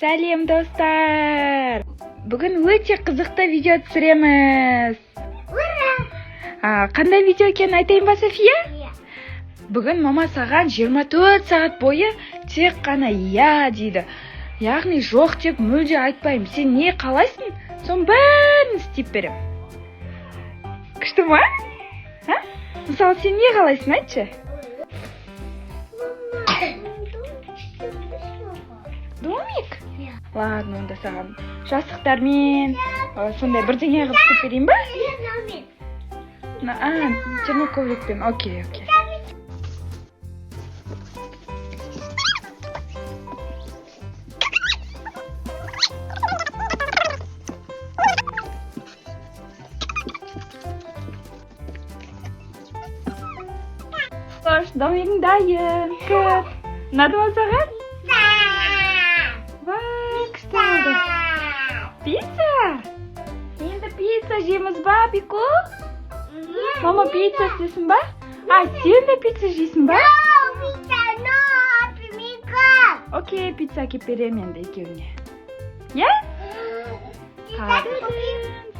Сәлем достар! Бүгін өте қызықты видео түсіреміз. Қандай видео екенін айтайын ба, София? Бүгін мама саған 24 сағат бойы тек қана иә дейді. Яғни жоқ деп мүлде айтпаймын. Сен не қалайсың? Соның бәрін істеп берем. Күшті ма? Мысалы, сен не қалайсың, айтшы? Домик? Ладно, онда саған жастықтармен сондай бірдеңе қылып істеп берейін ба? Термоковрикпен. Окей. Хош, домигің дайын. Кір. Ұнады ма саған? Күшті болды. Пицца? Енді пицца жейміз ба, Пико? Мама пицца істесін ба? Сен де пицца жейсің ба? Окей, пицца әкеп берем енді екеуіне. Е?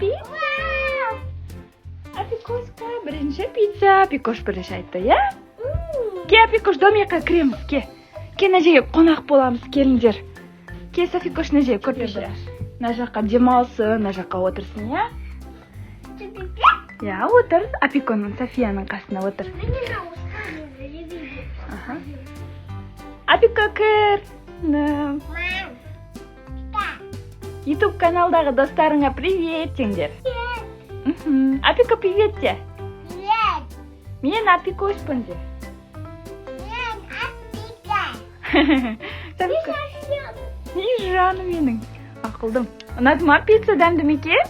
Пицца. Пикошқа бірінші пицца. Пикош бірінші айтты, е? Ке, Пикош, домикқа кіреміз, ке. Ке, мына жерге қонақ боламыз, келіңдер. Ке, Софикош, мына жерге көрпеше. Мына жаққа демалсын, мына жаққа отырсын, е? Я, отыр. Пиконың, Софияның қасына отыр. Пико, кір. YouTube каналдағы достарыңа привет теңдер. Пико, привет те. Мен Пикошпын де. Не жаным менің. Ақылдым. Ұнады ма пицца, дәмді ме екен?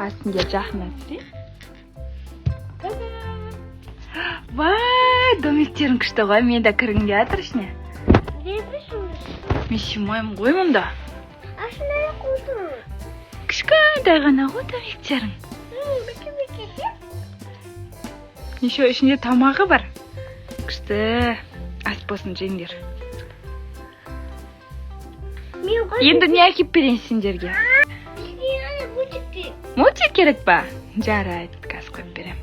Астында жақын әсірі. Вай, домиктерің күшті ғой. Мен де кіргенге атыр ішіне. Мен шымаймын ғой мұнда. Кішкентай ғана ғой домиктерің. Еще ішінде тамағы бар. Күшті. Ас болсын жеңдер. Енді не әкеп берейін сендерге? Мультик керек па? Жарайды, қазір қойып берем.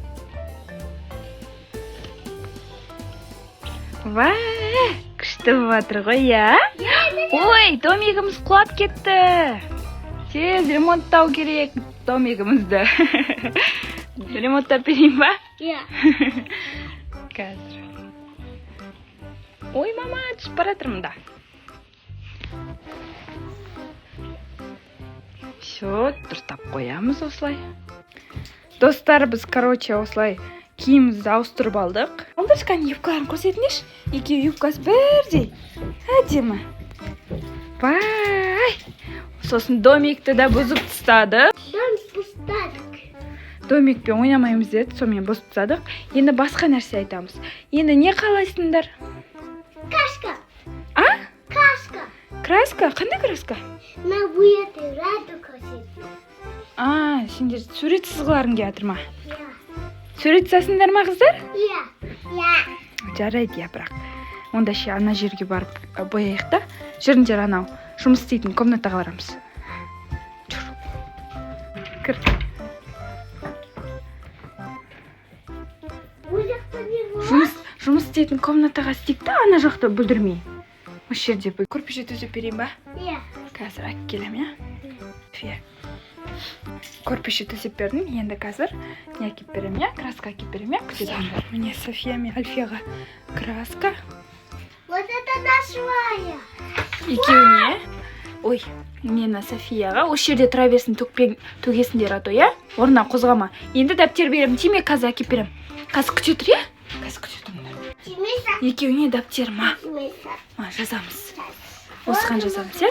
Вай, күшті батыр ғой, я? Ой, домигіміз құлап кетті. Тез ремонттау керек домигімізді. Ремонттап берейін ба? Қазір. Ой, мама, түсіп баратырмын да. Все, дұрыстап қоямыз осылай. Достар, біз, осылай киімімізді ауыстырып алдық. Алдышқан юбкаларын көрсетіңдерші. Екеуі юбкасы бірдей. Әдемі. Бай! Сосын домикті да бұзып тастадық. Домикпен ойнамаймыз деді, сонымен бұзып тастадық. Енді басқа нәрсе айтамыз. Енді не қалайсыңдар? Краска. Краска? Қандай краска? Сендер сурет сызғыларың келатыр ма? Сурет сызасыңдар ма, қыздар? Жарайды, я бірақ. Онда ше ана жерге барып бояйық та. Жүріңдер, анау жұмыс істейтін комнатаға барамыз. Кір. Жұмыс істейтін комнатаға істейік та, ана жақта бүлдірмей. Осы жерде көрпеше төсеп берейін ба? Қазір әкіп келем, я? Көрпеше төсеп бердім, енді қазір не әкеп берем, я? Краска әкеп берем, я? Күтедіңдер. Міне София мен Альфияға краска. Вот это нашая. Екеуіне. Ой, мені Софияға. Осы жерде тұра берсін, төгесіндер ато, я? Орнынан қозғама. Енді дәптер берем, тиме қазір әкеп берем. Қазір күте тұр, я? Қазір күте тұрыңдар. Екеуіне дәптер, ма? Жазамыз. Осыған жазамыз, я?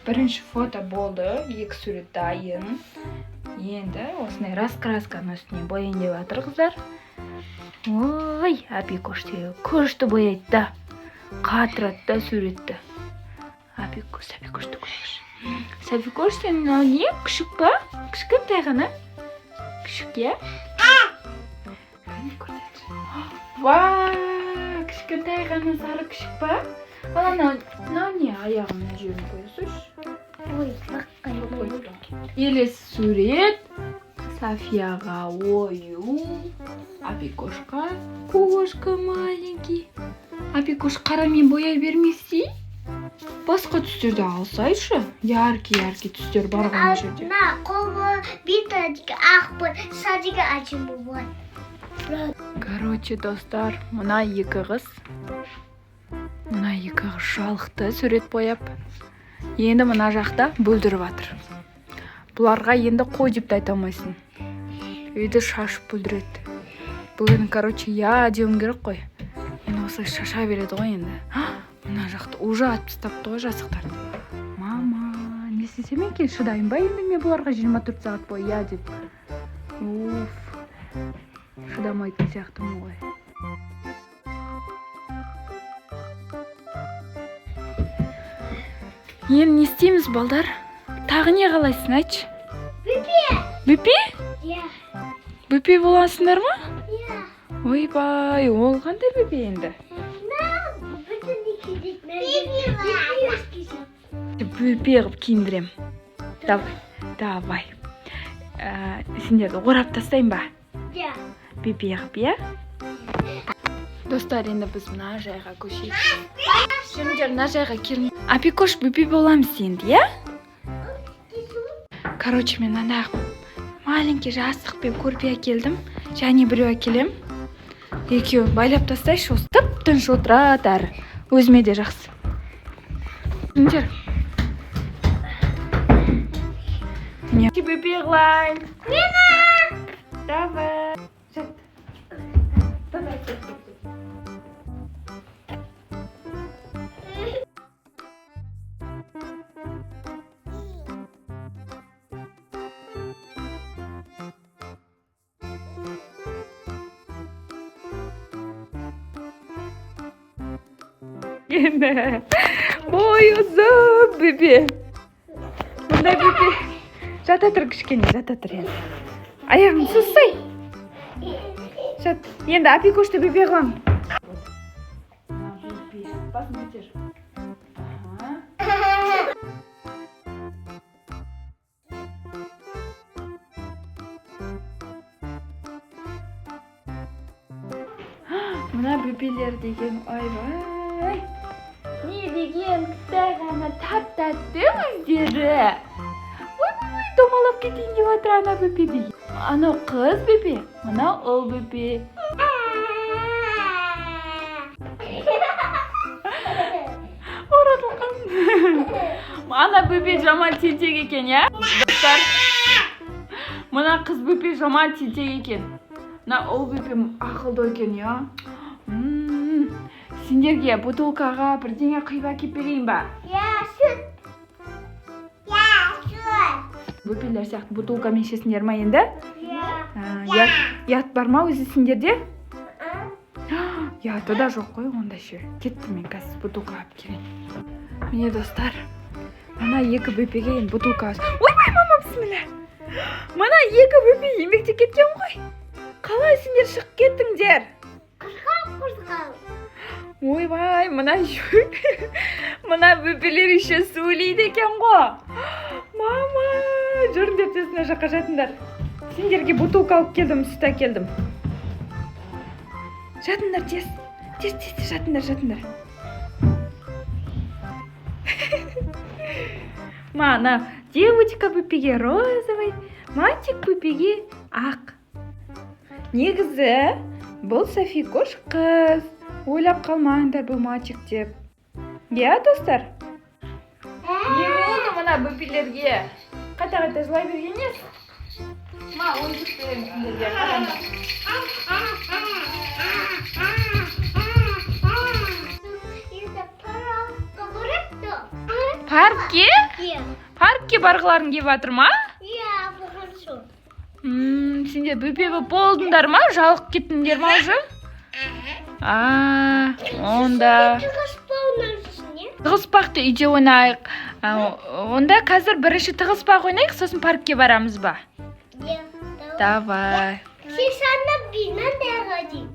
birinchi foto bo'ldi. 2 surat dayın. Endi osnay raskraskani üstüne boyayın deb atır qizlar. Voy, apikoshni ko'rishdi bo'yaydi-da. Qatratda suratda. Sapikoshni ko'rish. Sapikosh sening ne küçükpa? Küçük tag'ini? Küçük-ya? Voy, küçük tag'ini sari küçükpa? Ana, ne ayağımın ucunu koyuyorsun? Oy, bakın. Elesi surat. Safiyaga oyu. Apikoshka кошка маленький. Apikosh qaramen bo'yay bermaysiz? Boshqa tuslarda olsaychi. Yarki tuslar borgan yerda. Na, qo'li bittaga oq, sadiga achim bor. Короче, do'stlar, mana ikki qiz. Mana ikki qiz shalxda surat bo'yab. Endi mana yoqda bo'ldirib atır. Bularga endi qo'y deb ayta olmaysan. Uyda shashib bo'ldiradi. Bugun короче ya deyim kerak qo'y. Endi o'sha shasha beradi qo'y endi. Mana yoqda уже atib tashlabdi qo'y jasıqlarni. Mama, ne desem ekan, shidayimba endi men bularga 24 soat bo'yi ya deb. Uf. Shidamaydi siyaqtim qo'y. Endi ne isteymiz baldar? Tag'ı ne qalaysin aytchi? Bipi? Ya. Bipi bo'lasizlarmi? Ya. Voy, ol qanday bipi endi? Bipi qilib kiyindirem. Davay. Senlarga o'rab tastayman. Ya. Bipi qilib, ya? Do'stlar, endi biz mana joyga ko'shamiz. Şimdi mana joyga kiring. Apikosh bipi bo'lamiz endi, ya? Короче, men ana malinki jasıq deb ko'rpay keldim. Jani birga kelim. Ikkovi baylab tashlash, shu tinch o'tirar. O'zimga de yaxshi. Sinjar. Ne? Bipi qilay. Mena. Davay. Yine. Boy uzun bibi. Bunda bibi. Jata tur kichkina, jata tur endi. Oyog'im sussay. Jat. Endi apikoshni bibi qilaman. Посмотришь. Mana bibiler degan oyvoy. Ne degan qitag'ani tattatdi o'zlari. Voy, domalab keting deb o'tir ana bibi degan. Ana qiz bibi, mana o'l bibi. Mana bibi jomon tentek ekan, ya? Do'stlar. Mana qiz bibi jomon tentek ekan. Na o'l bibi aqlli ekan, ya. Senlarga butulkaga birdenga quyib kelib berayinba. Ya, sut. Bipilar siyoqti butulka meshasizlarmi endi? Ya. Yat barma o'zi senlarga? Yatida yo'q qo'y, unda shu. Ketdim men qas butulka olib kelay. Mene do'stlar, mana ikki bipiga endi butulka. Voy, mama, bismillah. Mana ikki bipi yemekga ketgan qo'y. Qalay senlar chiqib ketdinglar? Qo'rqam. Voy, mana shu. Mana bipilar ishga so'laydi ekan-ku. Mama, juring deb tezdan yoqqa jatinglar. Senlarga butulka olib keldim, sut keldim. Jatinglar, tez jatinglar. Mana девочка bipiga розовый, мальчик bipiga aq. Negizi bu Safikosh qiz. O'ylab qolmanglar bu machik deb. Ya do'stlar. Ne bo'ldi mana bipilarga? Qata tashlay berganingiz? Ma, o'yib bering. Parkka? паркке барғыларың келіп жатыр ма? Иә, бұған сол. Сендер бөпе боп болдыңдар ма? Жалғып кеттіңдер ма уже? Онда тығызбақты үйде ойнайық. Онда қазір бірінші тығызбақ ойнайық, сосын паркке барамыз ба? Иә, Давай. сен санап бинан дәғади.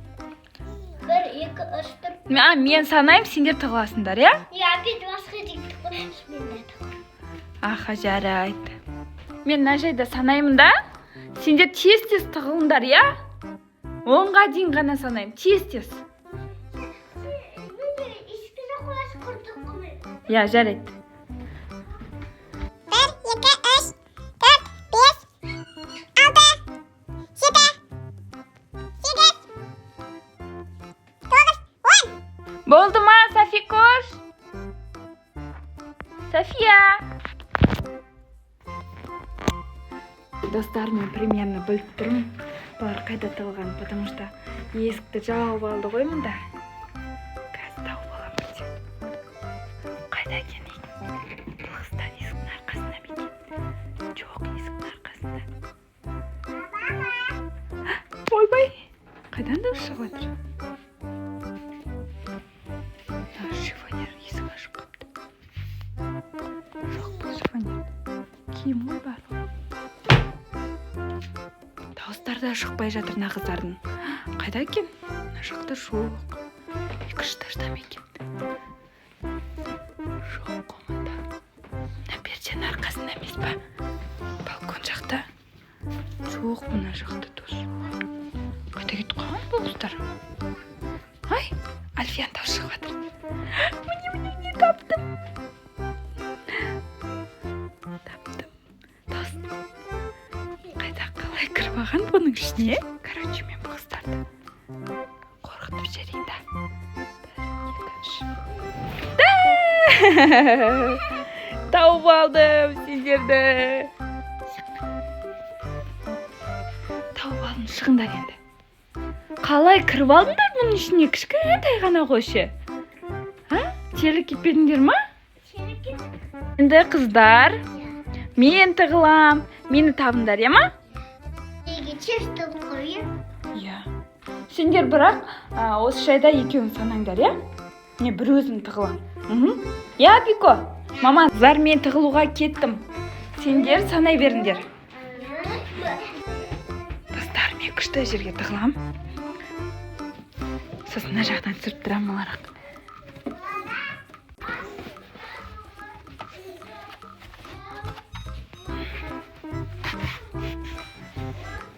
1, 2, 3, 4. Мен санайым, сендер тығыласыңдар, иә? Иә, бет басқа жекті қоймыз, мен де тығылам. Аха, жарайды. Мен мына жайда санаймын да, сендер тез-тез тығылыңдар, иә? 10-ға дейін ғана санаймын, тез-тез. Иә, жарайды. 1, 2, 3, 4, 5, 6, 7, 8, 9, 10. Болды ма, Софикош? София! Достар, мен примерно біліп тұрмын, бұлар қайда тығылған, потому что есікті жауып алды ғой мұнда. Қазір тауып аламын деп. Қайда екен? Бұл қыздар есіктің арқасында ма екен? Жоқ, есіктің арқасында. Ойбай, қайдан да шығып жатыр? Шифонер есік ашық қапты. Жоқ, бұл шифонер. Киім ғой бар. Дауыстар да шықпай жатыр мына қыздардың. Қайда екен? Мына жақта жоқ. 2-3 этажда ма екен? Жоқ, қомында. Мына перденің арқасында емес па? Балкон жақта. Жоқ, мына жақта дос. Қайда кетіп қалған бұл қыздар? Ай, Альфиян дауыс шығып жатыр. Міне, таптым. Дос. Қайда қалай кіріп алған бұның ішіне? Короче, мен бұл қыздарды қорқытып жіберейін да. 1, 2, 3. Тауып алдым сендерді. Тауып алдым, шығыңдар енді. Қалай кіріп алдыңдар бұның ішіне? Кішкентай ғана қойшы. Телі кетпедіңдер ма? Енді қыздар, мен тығылам. Мені табыңдар, е ма? Неге честі қойы? Иә. Сендер бірақ осы жайда екеуін санаңдар, е? Не бір өзім тығылам. Иә, Бико? Мама, қыздар, мен тығылуға кеттім. Сендер санай беріңдер. Достар, мен күшті жерге тығылам. Сосын мына жақтан түсіріп тұрам оларақ.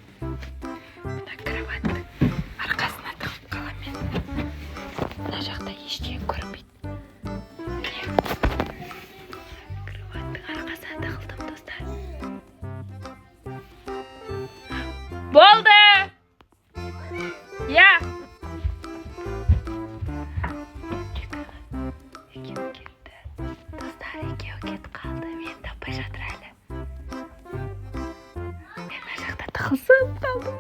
Мына кроваттың арқасына тығып қалам мен. Мына жақта ештеңе көрінбейді. Кроваттың арқасына тығылдым, достар. Болды! Я! Екеуі кетті. Достар, екеуі кетіп қалды. Мен таппай жатыр әлі. Мен мына жақта тығылсып қалдым.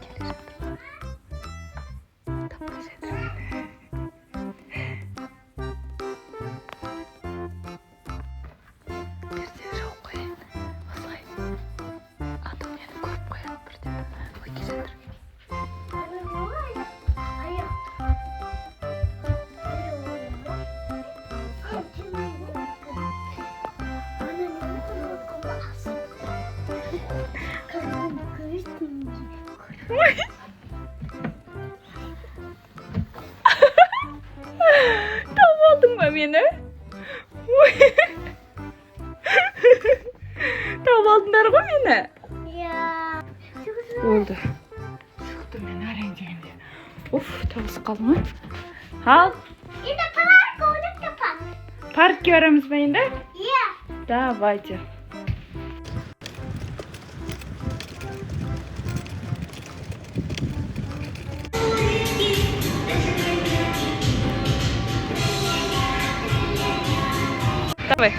Келе жатыр ма? Таппай жатыр әлі. Перде жауып қояйын. Осылай. А то мені көріп қояды бірден. Ой, келе жатыр. Tauып алдың ба мені? Тауып алдыңдар ғой мені? Иә. Болды. Шықты мен әрең дегенде. Уф, табылысып қалдым ғой. Ал, Енді парк ойнап тапам. паркке барамыз ба енді? Иә. Давайте. Давай.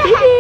Дэдэ.